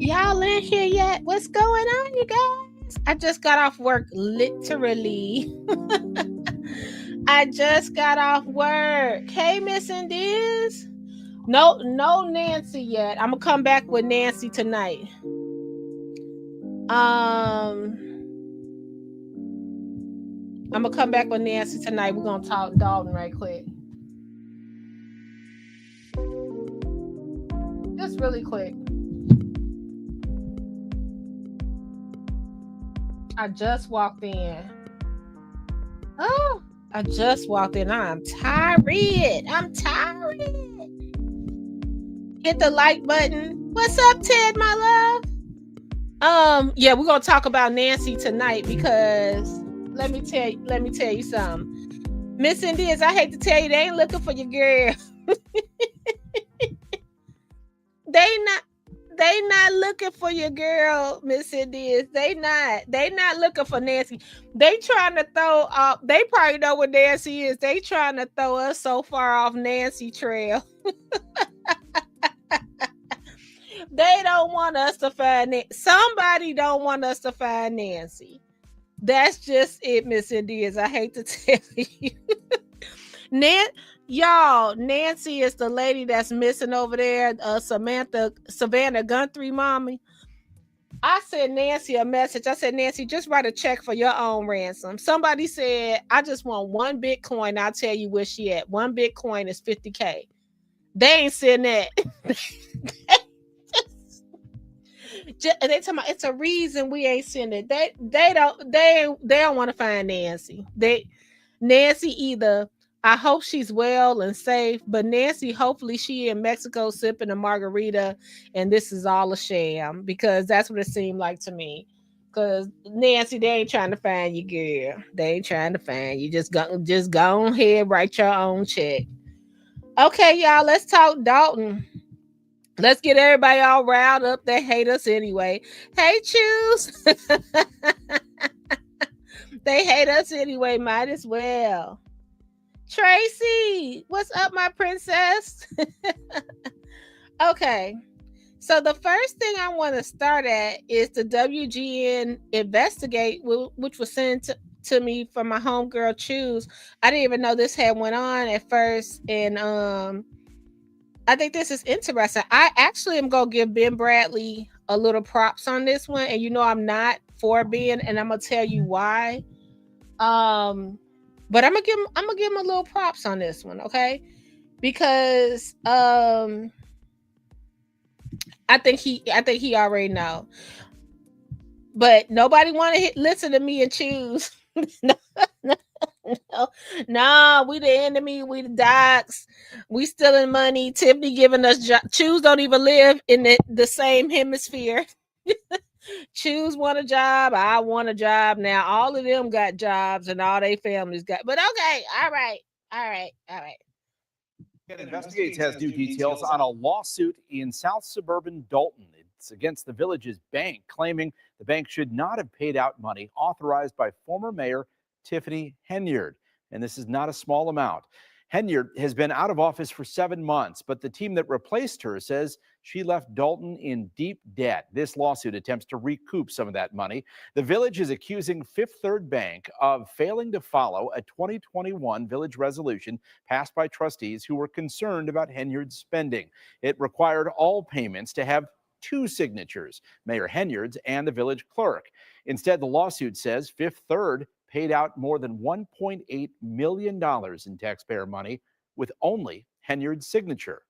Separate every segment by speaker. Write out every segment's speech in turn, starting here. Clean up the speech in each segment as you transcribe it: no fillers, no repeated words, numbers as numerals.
Speaker 1: Y'all in here yet? What's going on, you guys? I just got off work, literally. I just got off work. Hey, Miss Indiz. No Nancy yet. I'm gonna come back with Nancy tonight. I'm gonna come back with Nancy tonight. We're gonna talk Dalton right quick. Just really quick. I just walked in. Oh, I just walked in. I'm tired. I'm tired. Hit the like button. What's up, Ted, my love? Yeah, we're gonna talk about Nancy tonight because let me tell you something. Miss Indians, I hate to tell you, they ain't looking for your girl. they not looking for your girl, Miss Indians. They not looking for Nancy. They trying to throw they probably know what Nancy is. They trying to throw us so far off Nancy trail. They don't want us to find it. Somebody don't want us to find Nancy. That's just it, Miss Indians. I hate to tell you. Y'all, Nancy is the lady that's missing over there, Savannah Guthrie mommy. I sent Nancy a message. I said, Nancy, just write a check for your own ransom. Somebody said, I just want one Bitcoin. I'll tell you where she at. One Bitcoin is $50K. They ain't sitting that. They talking about it's a reason we ain't sending it. They don't want to find Nancy. Nancy either. I hope she's well and safe, but Nancy, hopefully she in Mexico sipping a margarita, and this is all a sham because that's what it seemed like to me. Because Nancy, they ain't trying to find you, girl. They ain't trying to find you. Just go ahead, write your own check. Okay, y'all, let's talk Dalton. Let's get everybody all riled up that hate us anyway. Hey, Choose. They hate us anyway. Might as well. Tracy, what's up, my princess? Okay. So the first thing I want to start at is the WGN investigate, which was sent to me from my homegirl Choose. I didn't even know this had went on at first. And I think this is interesting. I actually am gonna give Ben Bradley a little props on this one, and you know I'm not for Ben, and I'm gonna tell you why. But I'm gonna give him a little props on this one, okay? Because I think he already know. But nobody want to listen to me and Choose. No, we the enemy. We the docs. We stealing money. Tiffany giving us Choose don't even live in the same hemisphere. Choose want a job. I want a job. Now all of them got jobs and all their families got. But okay, all right.
Speaker 2: Investigates has new details on a lawsuit in South Suburban Dalton. It's against the village's bank, claiming the bank should not have paid out money authorized by former Mayor Tiffany Henyard. And this is not a small amount. Henyard has been out of office for 7 months, but the team that replaced her says she left Dalton in deep debt. This lawsuit attempts to recoup some of that money. The village is accusing Fifth Third Bank of failing to follow a 2021 village resolution passed by trustees who were concerned about Henyard's spending. It required all payments to have 2 signatures, Mayor Henyard's and the village clerk. Instead, the lawsuit says Fifth Third paid out more than $1.8 million in taxpayer money with only Henyard's signature.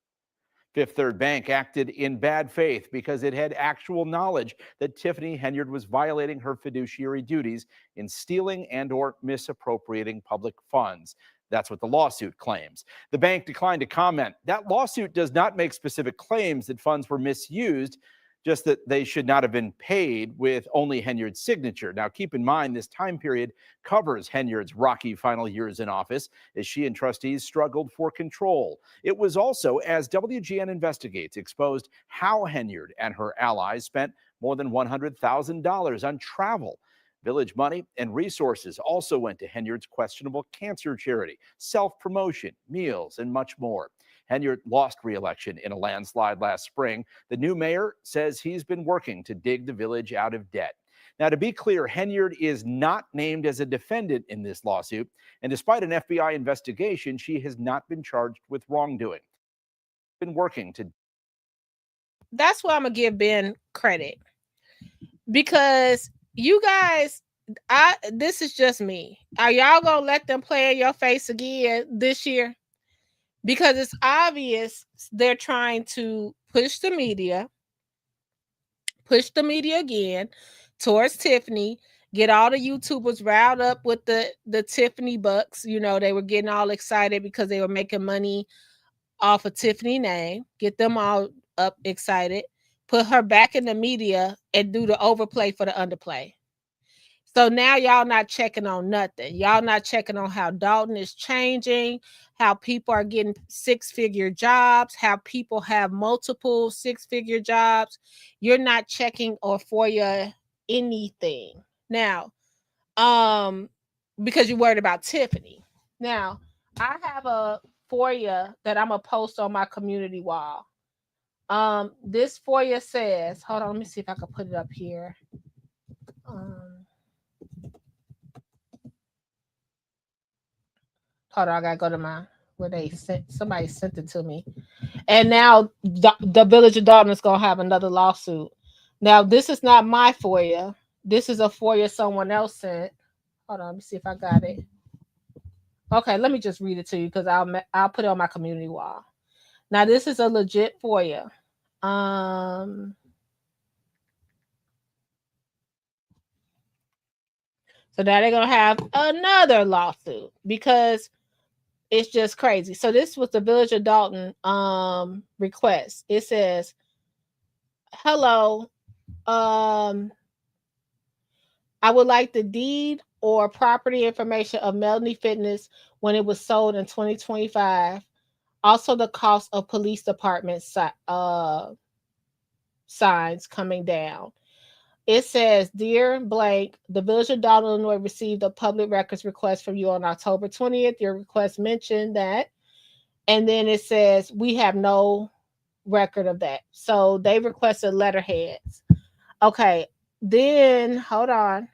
Speaker 2: Fifth Third Bank acted in bad faith because it had actual knowledge that Tiffany Henyard was violating her fiduciary duties in stealing and or misappropriating public funds. That's what the lawsuit claims. The bank declined to comment. That lawsuit does not make specific claims that funds were misused, just that they should not have been paid with only Henyard's signature. Now, keep in mind, this time period covers Henyard's rocky final years in office as she and trustees struggled for control. It was also, as WGN Investigates, exposed how Henyard and her allies spent more than $100,000 on travel. Village money and resources also went to Henyard's questionable cancer charity, self-promotion, meals, and much more. Henyard lost re-election in a landslide last spring. The new mayor says he's been working to dig the village out of debt. Now, to be clear, Henyard is not named as a defendant in this lawsuit, and despite an FBI investigation, she has not been charged with wrongdoing. Been working to.
Speaker 1: That's why I'm gonna give Ben credit, because you guys, this is just me. Are y'all gonna let them play in your face again this year? Because it's obvious they're trying to push the media again towards Tiffany, get all the YouTubers riled up with the Tiffany bucks. You know, they were getting all excited because they were making money off of Tiffany name, get them all up excited, put her back in the media and do the overplay for the underplay. So now y'all not checking on nothing. Y'all not checking on how Dalton is changing, how people are getting 6-figure jobs, how people have multiple 6-figure jobs. You're not checking or for your anything. Now, because you're worried about Tiffany. Now, I have a FOIA that I'm gonna post on my community wall. This FOIA says, hold on, let me see if I can put it up here. Hold on, I gotta go to my where they sent somebody sent it to me. And now the Village of Dalton is gonna have another lawsuit. Now, this is not my FOIA. This is a FOIA someone else sent. Hold on, let me see if I got it. Okay, let me just read it to you because I'll put it on my community wall. Now, this is a legit FOIA. So now they're gonna have another lawsuit because it's just crazy. So this was the Village of Dalton request. It says, "Hello, I would like the deed or property information of Melanie Fitness when it was sold in 2025. Also, the cost of police department signs coming down." It says, "Dear blank, the Village of Dalton, Illinois received a public records request from you on October 20th. Your request mentioned that." And then it says, "We have no record of that." So they requested letterheads. Okay, then hold on.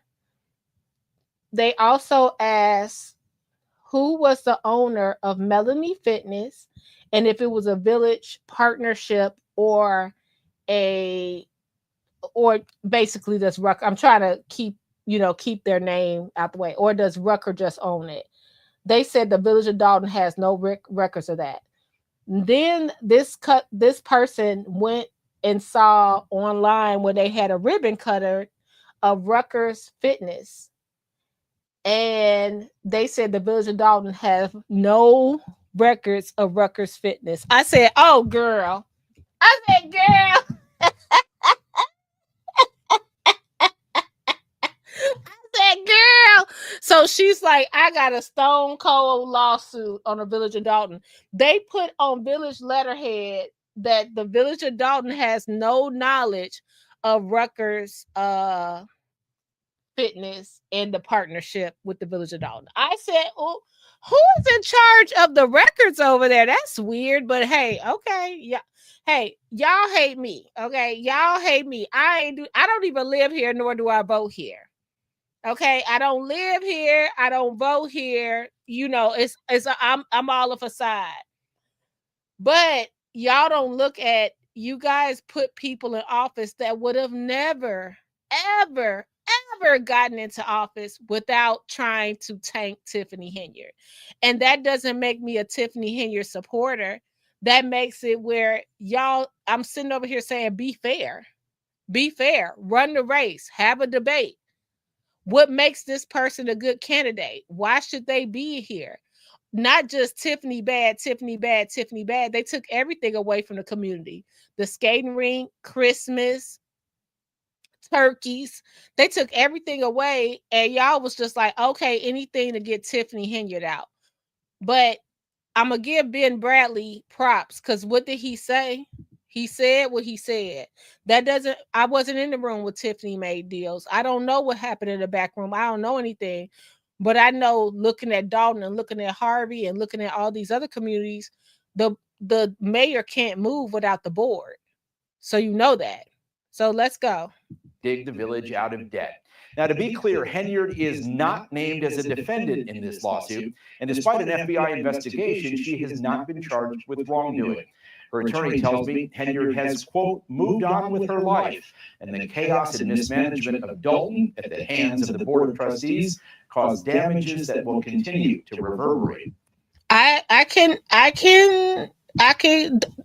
Speaker 1: They also asked who was the owner of Melanie Fitness and if it was a village partnership or basically does Rucker. I'm trying to keep their name out the way, or does Rucker just own it? They said the Village of Dalton has no records of that. Then this person went and saw online where they had a ribbon cutter of Rucker's Fitness, and they said the Village of Dalton have no records of Rucker's Fitness. I said, "Oh, girl." I said, "Girl." Girl. So she's like, "I got a stone cold lawsuit on the Village of Dalton." They put on Village letterhead that the Village of Dalton has no knowledge of Rucker's Fitness and the partnership with the Village of Dalton. I said, "Oh, who is in charge of the records over there? That's weird." But hey, okay, yeah. Hey, y'all hate me. Okay, y'all hate me. I don't even live here, nor do I vote here. Okay, I don't live here. I don't vote here. You know, I'm all a facade. But y'all don't look at, you guys put people in office that would have never, ever, ever gotten into office without trying to tank Tiffany Henyard. And that doesn't make me a Tiffany Henyard supporter. That makes it where I'm sitting over here saying, be fair. Be fair. Run the race. Have a debate. What makes this person a good candidate? Why should they be here? Not just Tiffany bad, Tiffany bad, Tiffany bad. They took everything away from the community. The skating rink, Christmas, turkeys. They took everything away, and y'all was just like, okay, anything to get Tiffany Henyard out. But I'm going to give Ben Bradley props, because what did he say? He said what he said. I wasn't in the room with Tiffany made deals. I don't know what happened in the back room. I don't know anything. But I know, looking at Dalton and looking at Harvey and looking at all these other communities, the the mayor can't move without the board. So you know that. So let's go.
Speaker 2: Dig the village out of debt. Now, to be clear, Henyard is not named as a defendant in this lawsuit, and despite an FBI investigation, she has not been charged with wrongdoing. Her attorney tells me Henyard has, quote, moved on with her life, and the chaos and mismanagement of Dalton at the hands of the Board of Trustees caused damages that will continue to reverberate.
Speaker 1: I can.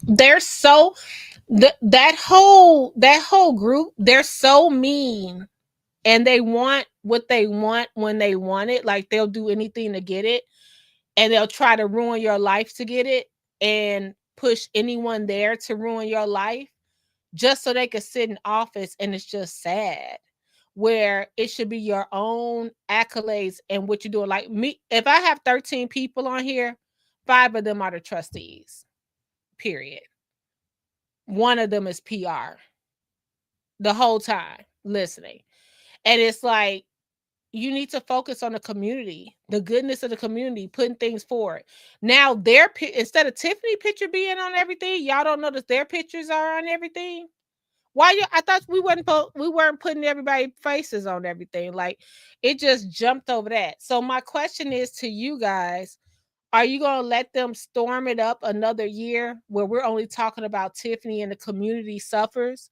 Speaker 1: They're so that whole group. They're so mean, and they want what they want when they want it. Like they'll do anything to get it, and they'll try to ruin your life to get it, and push anyone there to ruin your life, just so they could sit in office. And it's just sad. Where it should be your own accolades and what you're doing. Like me, if I have 13 people on here, 5 of them are the trustees. Period. One of them is PR. The whole time listening. And it's like, you need to focus on the community, the goodness of the community, putting things forward. Now, instead of Tiffany picture being on everything, y'all don't notice their pictures are on everything. Why I thought we weren't putting everybody's faces on everything. Like it just jumped over that. So my question is to you guys, are you going to let them storm it up another year where we're only talking about Tiffany and the community suffers?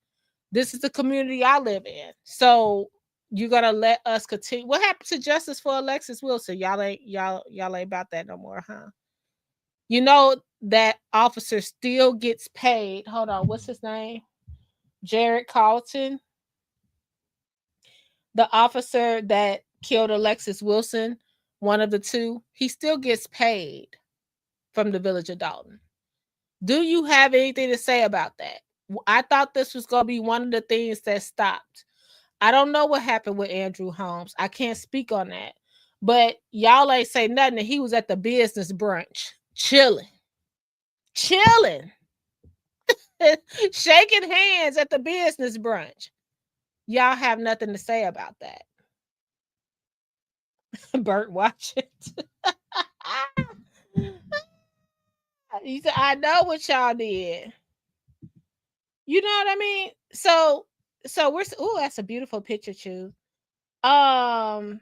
Speaker 1: This is the community I live in. So you're going to let us continue. What happened to justice for Alexis Wilson? Y'all ain't about that no more, huh? You know that officer still gets paid. Hold on, what's his name? Jared Carlton, the officer that killed Alexis Wilson, one of the two, he still gets paid from the village of Dalton. Do you have anything to say about that? I thought this was going to be one of the things that stopped. I don't know what happened with Andrew Holmes. I can't speak on that. But y'all ain't say nothing. He was at the business brunch, chilling. Shaking hands at the business brunch. Y'all have nothing to say about that. Bert, watch it. He said, I know what y'all did. You know what I mean? So we're that's a beautiful picture too. But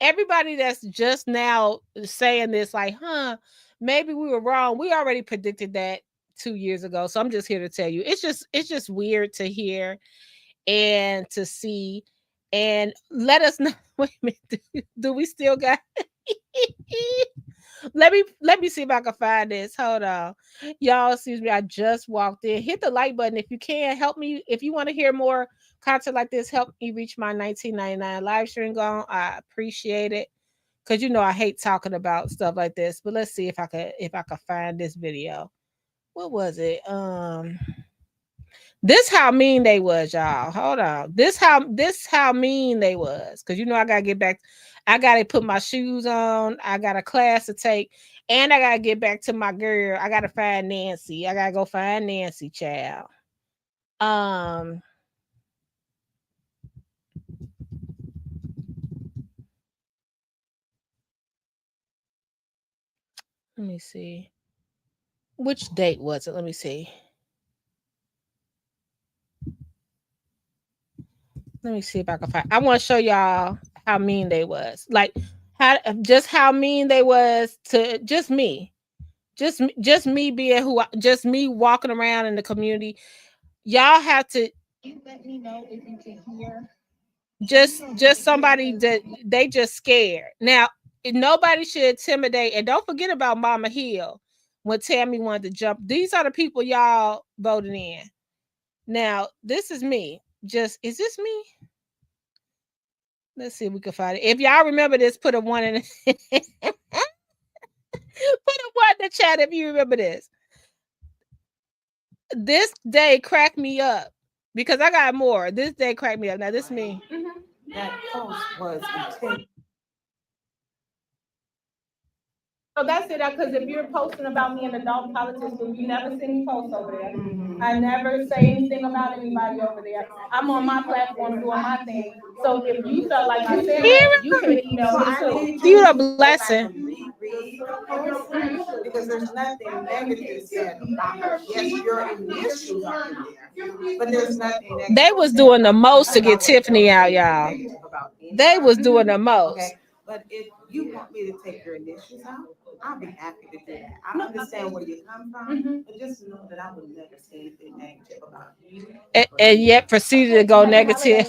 Speaker 1: everybody that's just now saying this, like, maybe we were wrong. We already predicted that 2 years ago. So I'm just here to tell you, it's just weird to hear and to see. And let us know. Wait a minute, do we still got? Let me see if I can find this. Hold on, y'all. Excuse me. I just walked in. Hit the like button if you can. Help me if you want to hear more content like this. Help me reach my 1999 live stream goal. I appreciate it because you know I hate talking about stuff like this. But let's see if I could find this video. What was it? This how mean they was, y'all. Hold on. This how mean they was. Cause you know I gotta get back. I gotta put my shoes on. I got a class to take, and I gotta get back to my girl. I gotta find Nancy. I gotta go find Nancy, child. Let me see. Which date was it? Let me see. Let me see if I can find. I want to show y'all how mean they was. Like how mean they was to just me. Just me being just me walking around in the community. Y'all have to let me know if you can hear. Just somebody that they just scared. Now, nobody should intimidate. And don't forget about Mama Hill when Tammy wanted to jump. These are the people y'all voted in. Now, this is me. Is this me? Let's see if we can find it. If y'all remember this, put a 1 in put a 1 in the chat if you remember this. This day cracked me up because I got more. This day cracked me up. Now, this is me.
Speaker 3: Mm-hmm. That post was intense. So that's it, because if you're posting about me in adult politics, you never see me post over there. Mm-hmm. I never say anything about anybody over there. I'm on my platform doing my thing. So if you felt like I said, you can email me too.
Speaker 1: You're a blessing.
Speaker 3: Because
Speaker 4: because there's nothing negative said about her. Yes, your initials are in there, but there's nothing negative.
Speaker 1: They was doing the most to get Tiffany out, y'all. They was doing the most.
Speaker 4: Okay, but if you want me to take your initials out, I'll be happy to do that. I understand where you come from, but just know that I would never say anything negative about you.
Speaker 1: And yet proceeded to go negative.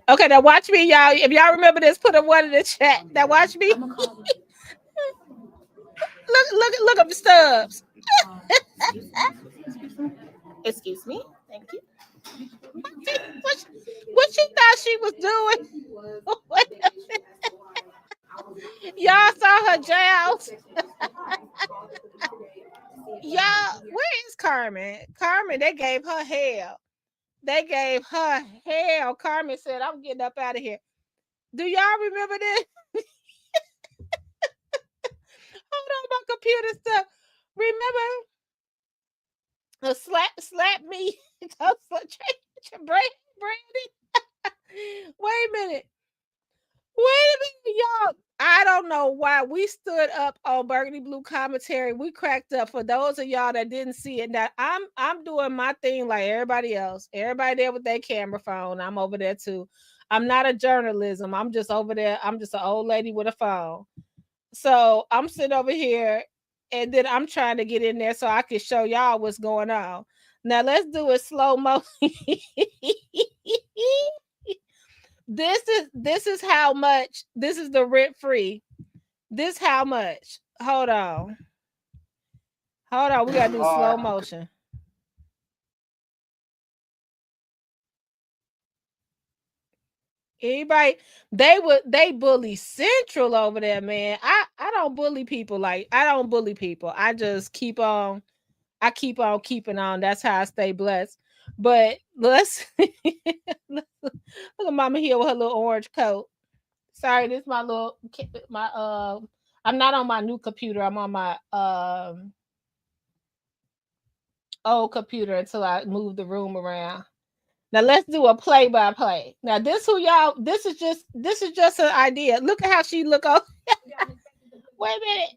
Speaker 1: Okay, now watch me, y'all. If y'all remember this, put a one in the chat. Now watch me. Look up the stubs. Excuse me. Thank you. What she thought she was doing? Y'all saw her jowls. Y'all, where is Carmen? Carmen, they gave her hell. They gave her hell. Carmen said, I'm getting up out of here. Do y'all remember this? Hold on, my computer stuff. Remember? Slap me. Brandon. Wait a minute, y'all. I don't know why we stood up on Burgundy Blue Commentary. We cracked up. For those of y'all that didn't see it, now I'm doing my thing like everybody else. Everybody there with their camera phone. I'm over there too. I'm not a journalism. I'm just over there. I'm just an old lady with a phone. So I'm sitting over here, and then I'm trying to get in there so I can show y'all what's going on. Now let's do it slow mo. This is how much. This is the rent free. This how much. Hold on. We gotta do slow motion. Anybody? They bully Central over there, man. I don't bully people. I don't bully people. I just keep on. I keep on keeping on. That's how I stay blessed. But let's look at Mama here with her little orange coat. Sorry, this is my I'm not on my new computer. I'm on my old computer until I move the room around. Now let's do a play-by-play. Now this is just an idea. Look at how she look. Oh, wait a minute.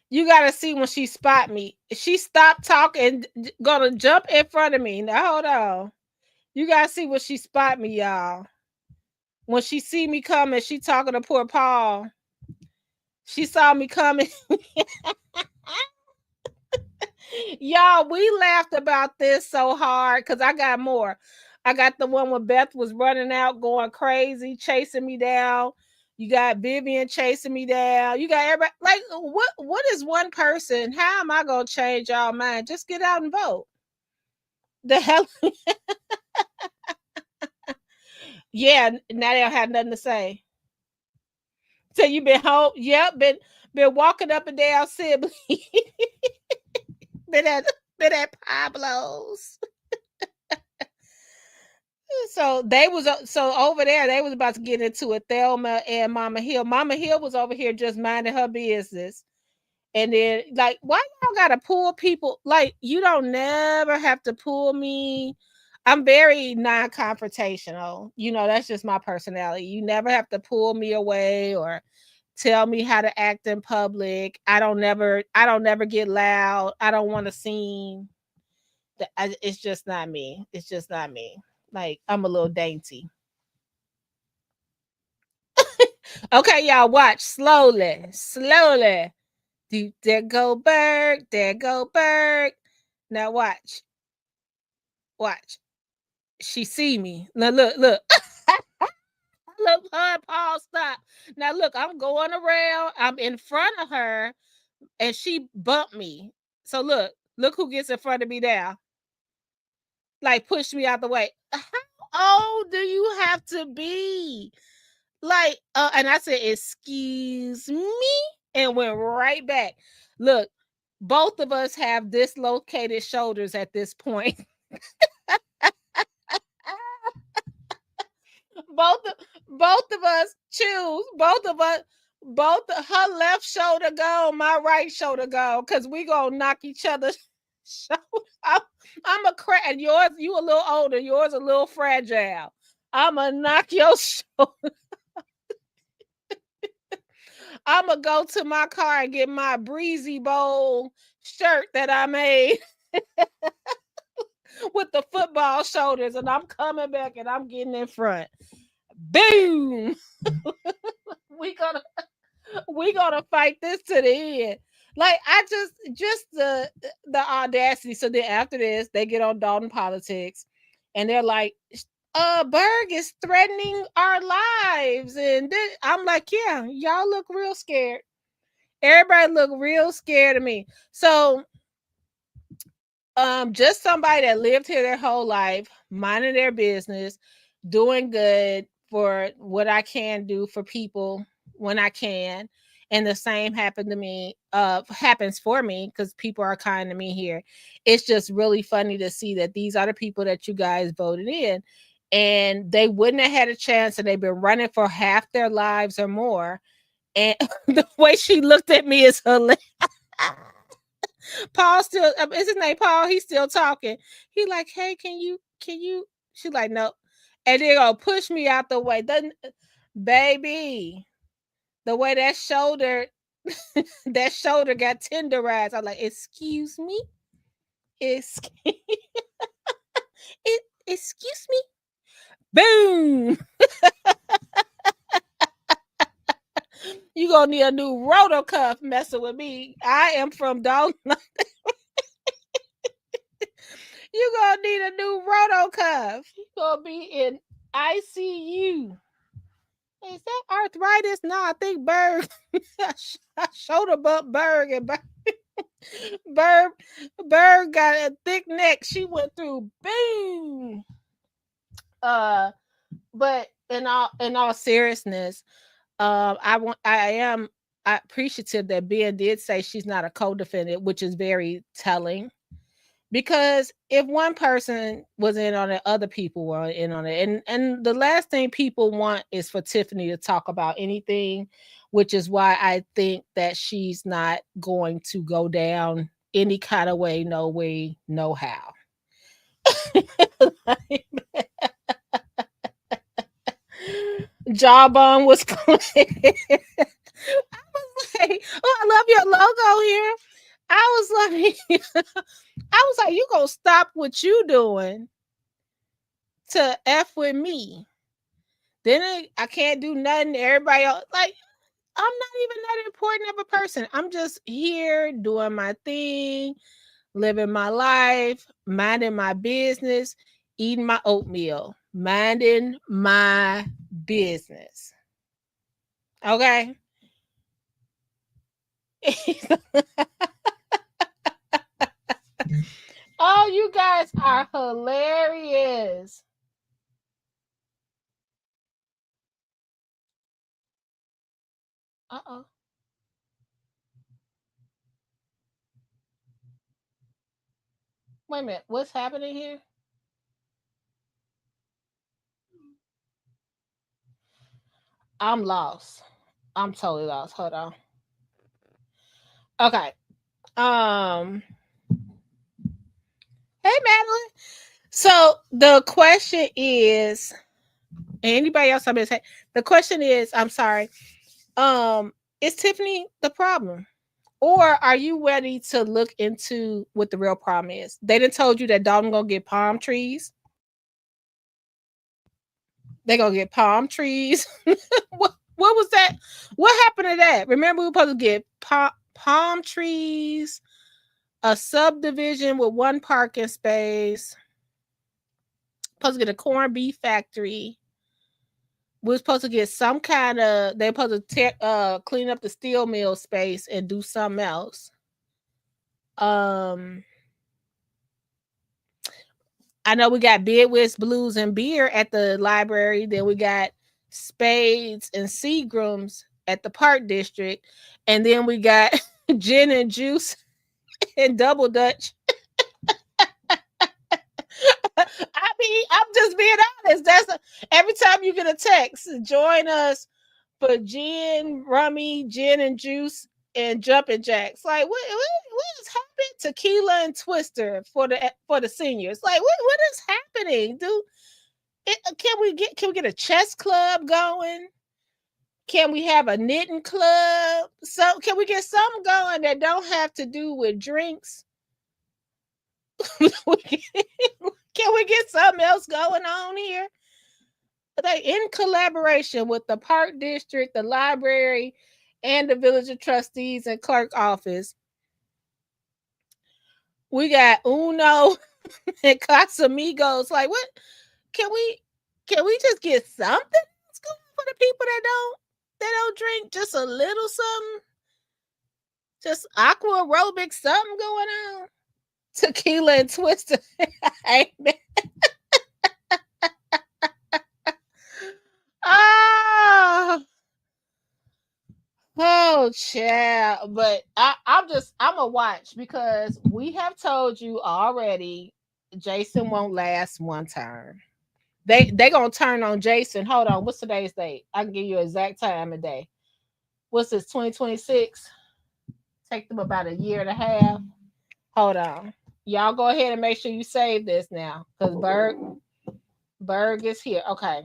Speaker 1: You gotta see when she spot me. She stopped talking, gonna jump in front of me. Now hold on. You gotta see when she spot me, y'all. When she see me coming, she talking to poor Paul. She saw me coming. Y'all, we laughed about this so hard because I got more. I got the one where Beth was running out, going crazy, chasing me down. You got Vivian chasing me down. You got everybody. Like, what is one person? How am I gonna change y'all mind? Just get out and vote. The hell. Yeah, now they don't have nothing to say. So you been home? Yep, been walking up and down Sibley. been at Pablo's. So over there, they was about to get into it. Thelma and Mama Hill. Mama Hill was over here just minding her business. And then, like, why y'all gotta pull people? Like, you don't never have to pull me. I'm very non-confrontational. That's just my personality. You never have to pull me away or tell me how to act in public. I don't never get loud. I don't want to seem. It's just not me. It's just not me. Like, I'm a little dainty. Okay, y'all, watch slowly. There go Berg. Now watch. She see me. Now look. Look, her Paul, stop. Now look, I'm going around. I'm in front of her, and she bumped me. So look who gets in front of me now. Like, push me out the way. How old do you have to be? Like, and I said, excuse me, and went right back. Look, both of us have dislocated shoulders at this point. both of us choose. Both her left shoulder go, my right shoulder go, because we gonna knock each other's shoulders. I'm a crack. Yours, you a little older. Yours a little fragile. I'm gonna knock your shoulder. I'm gonna go to my car and get my Breezy Bowl shirt that I made with the football shoulders, and I'm coming back and I'm getting in front. Boom! we gonna fight this to the end. Like, I just the audacity. So then after this, they get on Dalton Politics, and they're like, Berg is threatening our lives. And then I'm like, yeah, y'all look real scared. Everybody look real scared of me. So just somebody that lived here their whole life, minding their business, doing good for what I can do for people when I can. And the same happened to me, happens for me, because people are kind to me here. It's just really funny to see that these are the people that you guys voted in, and they wouldn't have had a chance, and they've been running for half their lives or more. And the way she looked at me is hilarious. Paul still, is his name Paul? He's still talking. He like, hey, can you? She like, no. And they gonna push me out the way. Doesn't, baby, the way that shoulder got tenderized. I'm like, excuse me? Excuse me? Boom! You gonna need a new roto cuff messing with me. I am from Dalton. You gonna need a new roto cuff. You gonna be in ICU. Is that arthritis? No, I think Berg. I shoulder bump Berg, and Berg got a thick neck. She went through. Boom. But in all seriousness, I am appreciative that Ben did say she's not a co-defendant, which is very telling. Because if one person was in on it, other people were in on it. And the last thing people want is for Tiffany to talk about anything, which is why I think that she's not going to go down any kind of way, no way, no how. Jawbone was clear. I was like, oh, I love your logo here. I was like, you gonna stop what you doing to F with me. Then I can't do nothing. Everybody else, like, I'm not even that important of a person. I'm just here doing my thing, living my life, minding my business, eating my oatmeal, minding my business. Okay. Oh, you guys are hilarious. Uh-oh. Wait a minute. What's happening here? I'm lost. I'm totally lost. Hold on. Okay. Hey, Madeline. So the question is, anybody else? I'm gonna say the question is, I'm sorry. Is Tiffany the problem? Or are you ready to look into what the real problem is? They done told you that Dalton gonna get palm trees. They gonna get palm trees. What was that? What happened to that? Remember, we were supposed to get palm trees, a subdivision with one parking space. Supposed to get a corned beef factory. We're supposed to get some kind of. They're supposed to clean up the steel mill space and do something else. I know we got Bidwitz Blues and Beer at the library. Then we got Spades and Seagrams at the Park District. And then we got Gin and Juice and Double Dutch. I mean, I'm just being honest. Every time you get a text, join us for gin, rummy, gin and juice, and jumping jacks. Like, what is happening? Tequila and Twister for the seniors. Like, what is happening, dude? Can we get a chess club going? Can we have a knitting club? So can we get something going that don't have to do with drinks? Can we get something else going on here? They in collaboration with the Park District, the library, and the Village of Trustees and Clerk Office. We got Uno and Casamigos. Like, what? Can we just get something going for the people that don't drink? Just a little something, just aqua aerobic something going on. Tequila and Twister. Amen. Oh, child. But I'm a watch, because we have told you already Jason won't last one term. They gonna turn on Jason. Hold on, what's today's date? I can give you exact time and day. What's this, 2026? Take them about a year and a half. Hold on. Y'all go ahead and make sure you save this now, because Berg is here. Okay.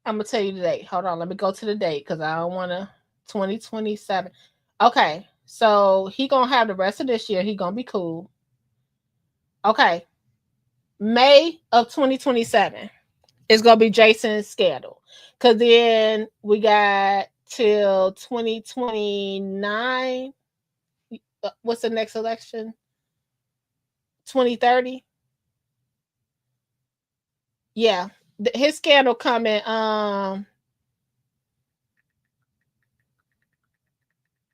Speaker 1: I'm gonna tell you the date. Hold on, let me go to the date, because I don't want to. 2027. Okay, so he gonna have the rest of this year. He gonna be cool. Okay, May of 2027 is gonna be Jason's scandal, because then we got till 2029. What's the next election? 2030. Yeah, his scandal coming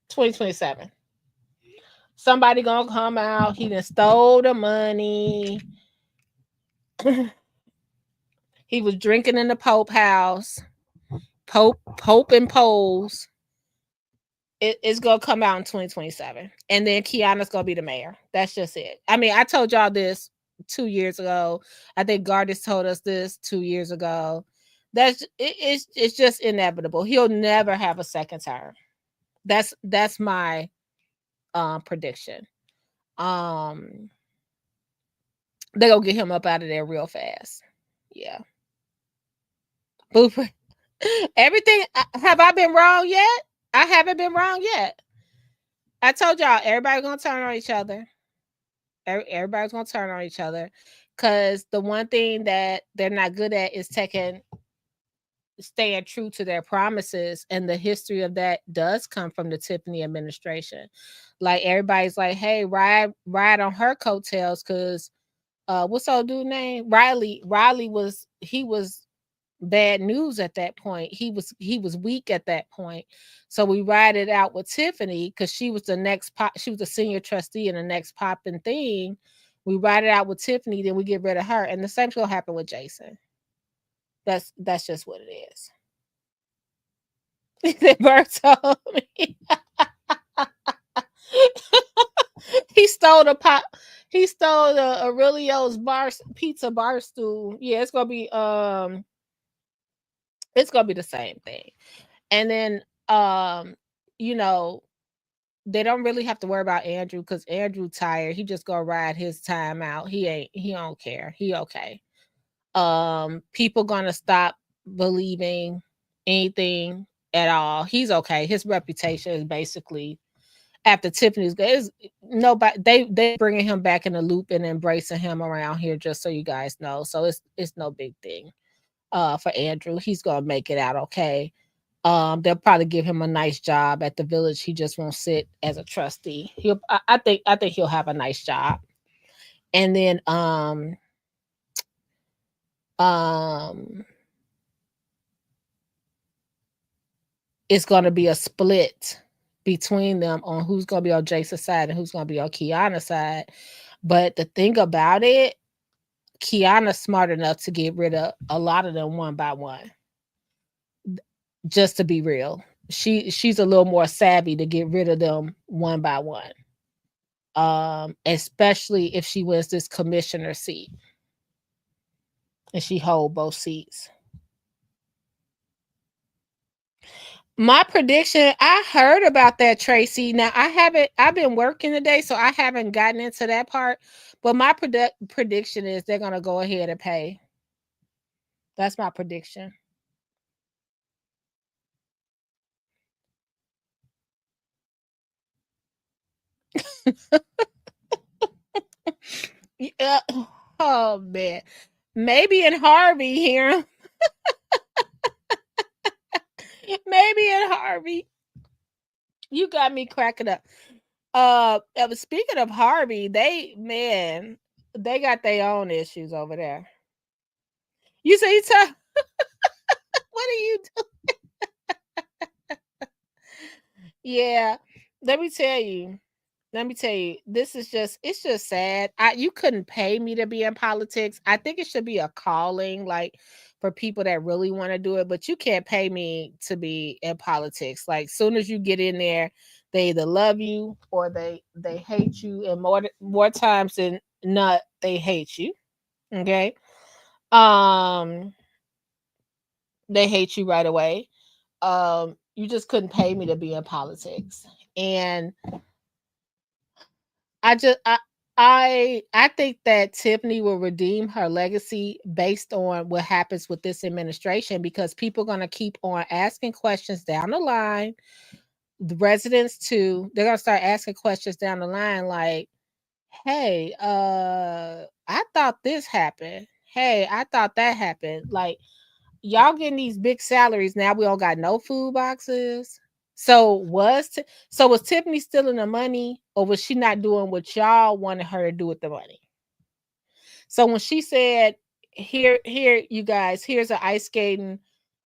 Speaker 1: 2027. Somebody gonna come out, he done stole the money. He was drinking in the Pope house. Pope and Poles. It's gonna come out in 2027. And then Kiana's gonna be the mayor. That's just it. I mean, I told y'all this 2 years ago. I think Gardis told us this 2 years ago. It's just inevitable. He'll never have a second term. That's my prediction. They're gonna get him up out of there real fast. Yeah. Booper. Everything. Have I been wrong yet? I haven't been wrong yet. I told y'all everybody's gonna turn on each other. Everybody's gonna turn on each other, because the one thing that they're not good at is staying true to their promises, and the history of that does come from the Tiffany administration. Like, everybody's like, hey, ride on her coattails, because what's old dude name? Riley was bad news at that point. He was weak at that point. So we ride it out with Tiffany, because she was the next she was the senior trustee in the next popping thing. We ride it out with Tiffany, then we get rid of her. And the same will happen with Jason. That's just what it is. Bert told me. He stole the Aurelio's pizza bar stool. Yeah, it's gonna be the same thing. And then they don't really have to worry about Andrew, because Andrew tired. He just gonna ride his time out. He don't care. He okay. People gonna stop believing anything at all. He's okay. His reputation is basically, after Tiffany's is nobody, they bringing him back in the loop and embracing him around here, just so you guys know. So it's no big thing for Andrew. He's gonna make it out okay. They'll probably give him a nice job at the village. He just won't sit as a trustee. I think he'll have a nice job. And then it's gonna be a split between them on who's gonna be on Jason's side and who's gonna be on Kiana's side. But the thing about it, Kiana's smart enough to get rid of a lot of them one by one. Just to be real, she's a little more savvy to get rid of them one by one. Especially if she wins this commissioner seat and she hold both seats. My prediction, I heard about that, Tracy. Now I've been working today, so I haven't gotten into that part. But my prediction is they're gonna go ahead and pay. That's my prediction. Yeah. Oh man. Maybe in Harvey here. Maybe in Harvey. You got me cracking up. Speaking of Harvey, they got their own issues over there. You say what are you doing? Yeah. Let me tell you. This is it's just sad. You couldn't pay me to be in politics. I think it should be a calling, like for people that really want to do it, but you can't pay me to be in politics. Like soon as you get in there, they either love you or they hate you, and more times than not, they hate you. Okay. Um, they hate you right away. You just couldn't pay me to be in politics. And I just I think that Tiffany will redeem her legacy based on what happens with this administration, because people are going to keep on asking questions down the line. The residents too, they're going to start asking questions down the line like, "Hey, I thought this happened. Hey, I thought that happened." Like, y'all getting these big salaries, now we don't got no food boxes. So was Tiffany stealing the money, or was she not doing what y'all wanted her to do with the money? So when she said, here, you guys, here's an ice skating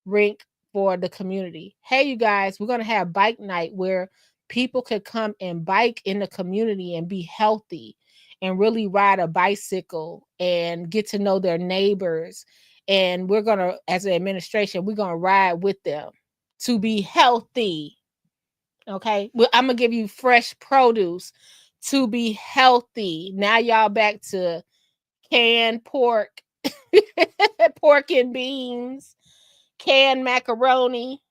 Speaker 1: rink for the community. Hey, you guys, we're gonna have bike night where people could come and bike in the community and be healthy and really ride a bicycle and get to know their neighbors. And we're gonna, as an administration, we're gonna ride with them to be healthy. Okay, well, I'm gonna give you fresh produce to be healthy. Now y'all back to canned pork, pork and beans, canned macaroni,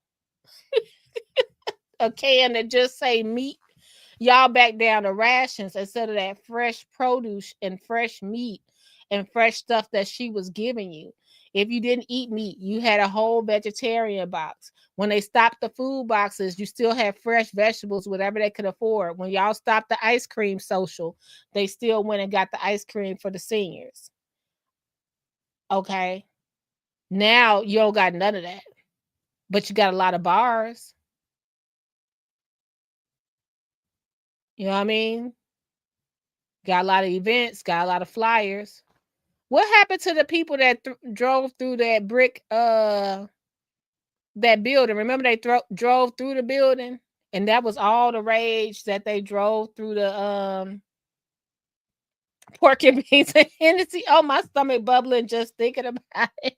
Speaker 1: a can that just say meat. Y'all back down to rations instead of that fresh produce and fresh meat and fresh stuff that she was giving you. If you didn't eat meat, you had a whole vegetarian box. When they stopped the food boxes, you still had fresh vegetables, whatever they could afford. When y'all stopped the ice cream social, they still went and got the ice cream for the seniors. Okay. Now you don't got none of that, but you got a lot of bars. You know what I mean? Got a lot of events, got a lot of flyers. What happened to the people that drove through that brick that building? Remember they drove through the building, and that was all the rage, that they drove through the pork and beans and Hennessy. Oh, my stomach bubbling just thinking about it.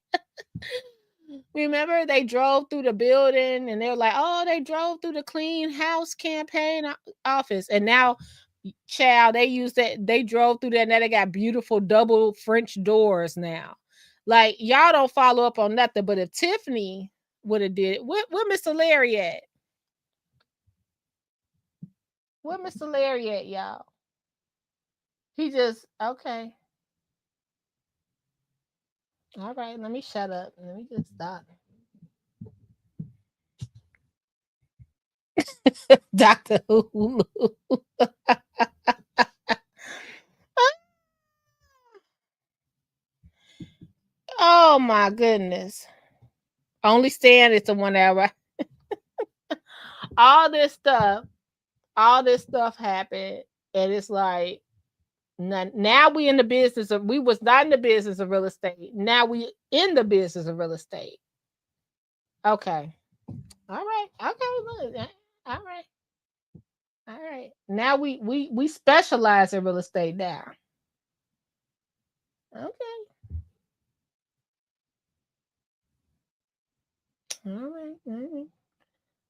Speaker 1: Remember they drove through the building and they were like, "Oh, they drove through the clean house campaign office." And now, child, they drove through there. Now they got beautiful double French doors now. Like, y'all don't follow up on nothing. But if Tiffany would have did it, where Mr. Larry at? Where Mr. Larry at, y'all? He just, okay. All right, let me shut up. Let me just stop. Dr. Hulu. Oh my goodness. Only Stan is the one that all this stuff happened, and it's like, now we in the business of, we was not in the business of real estate. Now we in the business of real estate. Okay. All right. Okay. Look. All right. All right. Now we specialize in real estate now. Okay. All right. All right.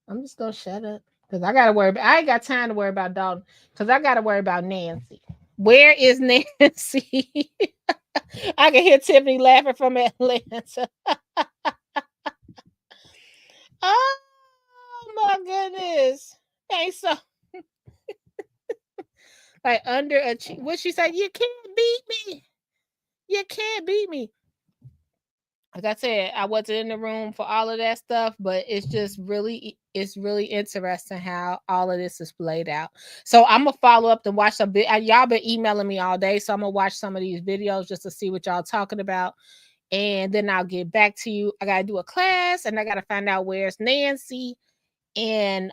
Speaker 1: I'm just gonna shut up because I gotta worry. I ain't got time to worry about Dalton because I gotta worry about Nancy. Where is Nancy? I can hear Tiffany laughing from Atlanta. Oh my goodness. Ain't so like what she said, you can't beat me. You can't beat me. Like I said, I wasn't in the room for all of that stuff, but it's really interesting how all of this is played out. So I'm gonna follow up and watch some y'all been emailing me all day, so I'm gonna watch some of these videos just to see what y'all talking about, and then I'll get back to you. I gotta do a class, and I gotta find out where's Nancy, and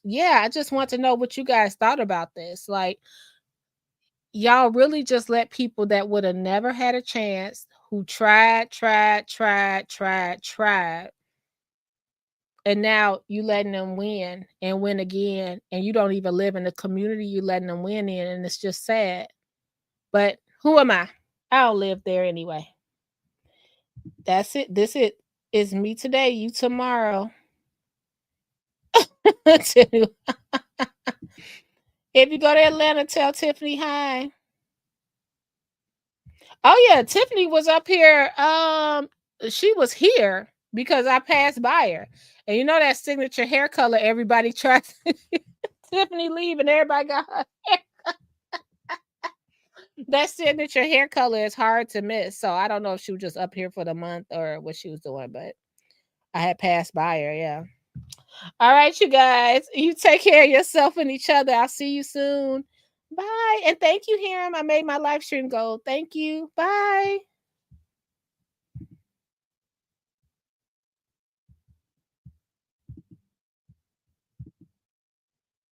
Speaker 1: yeah, I just want to know what you guys thought about this. Like, y'all really just let people that would have never had a chance, who tried, and now you letting them win and win again, and you don't even live in the community you letting them win in, and it's just sad. But who am I? I don't live there anyway. That's it. This is me today, you tomorrow. If you go to Atlanta, tell Tiffany hi. Oh yeah, Tiffany was up here. She was here because I passed by her. And you know that signature hair color everybody tries Tiffany leave and everybody got her hair. That signature hair color is hard to miss. So I don't know if she was just up here for the month or what she was doing, but I had passed by her, yeah. All right, you guys. You take care of yourself and each other. I'll see you soon. Bye. And thank you, Hiram. I made my live stream go. Thank you. Bye.